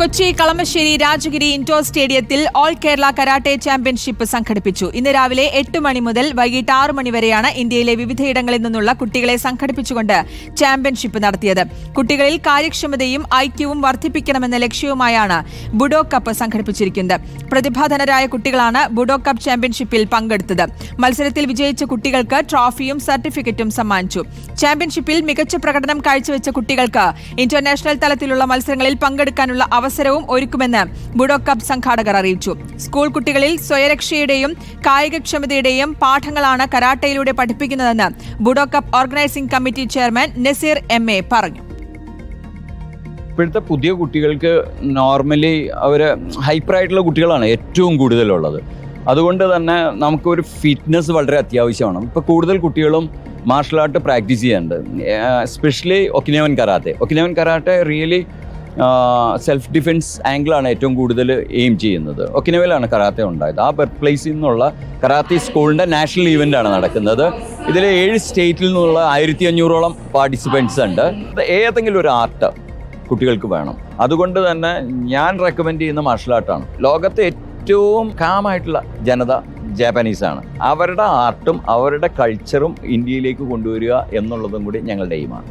Kochi Kalamassery Rajagiri indoor സ്റ്റേഡിയത്തിൽ all Kerala karate championship സംഘടിപ്പിച്ചു. ഇന്ന് രാവിലെ 8 മണി മുതൽ വൈകിട്ട് 6 മണി വരെയാണ് ഇന്ത്യയിലെ വിവിധയിടങ്ങളിൽ നിന്നുള്ള കുട്ടികളെ സംഘടിപ്പിച്ചുകൊണ്ട് ചാമ്പ്യൻഷിപ്പ് നടത്തിയത്. കുട്ടികളിൽ കാര്യക്ഷമതയും ഐക്യവും വർദ്ധിപ്പിക്കണമെന്ന ലക്ഷ്യവുമായാണ് ബുഡോ കപ്പ് സംഘടിപ്പിച്ചിരിക്കുന്നത്. പ്രതിഭാധനരായ കുട്ടികളാണ് ബുഡോ കപ്പ് ചാമ്പ്യൻഷിപ്പിൽ പങ്കെടുത്തത്. മത്സരത്തിൽ വിജയിച്ച കുട്ടികൾക്ക് ട്രോഫിയും സർട്ടിഫിക്കറ്റും സമ്മാനിച്ചു. ചാമ്പ്യൻഷിപ്പിൽ മികച്ച പ്രകടനം കാഴ്ചവെച്ച കുട്ടികൾക്ക് ഇന്റർനാഷണൽ തലത്തിലുള്ള മത്സരങ്ങളിൽ പങ്കെടുക്കാനുള്ള അവസരവും ഒരുക്കുമെന്ന് ബുഡോ കപ്പ് സംഘാടകർ അറിയിച്ചു. സ്കൂൾ കുട്ടികളിൽ സ്വയരക്ഷയുടെയും കായികക്ഷമതയുടെയും പാഠങ്ങളാണ് കരാട്ടയിലൂടെ പഠിപ്പിക്കുന്നതെന്ന് budo cup organising committee chairman Naseer MA പറഞ്ഞു. ഇപ്പോഴത്തെ പുതിയ കുട്ടികൾക്ക് നോർമലി അവർ ഹൈപ്പറായിട്ടുള്ള കുട്ടികളാണ് ഏറ്റവും കൂടുതലുള്ളത്. അതുകൊണ്ട് തന്നെ നമുക്കൊരു ഫിറ്റ്നസ് വളരെ അത്യാവശ്യമാണ്. ഇപ്പോൾ കൂടുതൽ കുട്ടികളും മാർഷൽ ആർട്ട് പ്രാക്ടീസ് ചെയ്യാറുണ്ട്, especially Okinawan karate really self defence ആംഗിളാണ് ഏറ്റവും കൂടുതൽ എയിം ചെയ്യുന്നത്. ഒക്കിനവയിലാണ് കരാത്തെ ഉണ്ടായത്. ആ ബർത്ത് പ്ലേസിൽ നിന്നുള്ള കരാത്തെ സ്കൂളിൻ്റെ നാഷണൽ ഈവൻ്റാണ് നടക്കുന്നത്. ഇതിൽ 7 സ്റ്റേറ്റിൽ നിന്നുള്ള 1500ഓളം പാർട്ടിസിപ്പൻസ് ഉണ്ട്. ഏതെങ്കിലും ഒരു ആർട്ട് കുട്ടികൾക്ക് വേണം. അതുകൊണ്ട് തന്നെ ഞാൻ റെക്കമെൻഡ് ചെയ്യുന്ന മാർഷൽ ആർട്ടാണ്. ലോകത്തെ ഏറ്റവും കാമായിട്ടുള്ള ജനത ജാപ്പനീസാണ്. അവരുടെ ആർട്ടും അവരുടെ കൾച്ചറും ഇന്ത്യയിലേക്ക് കൊണ്ടുവരിക എന്നുള്ളതും കൂടി ഞങ്ങളുടെ എയിമാണ്.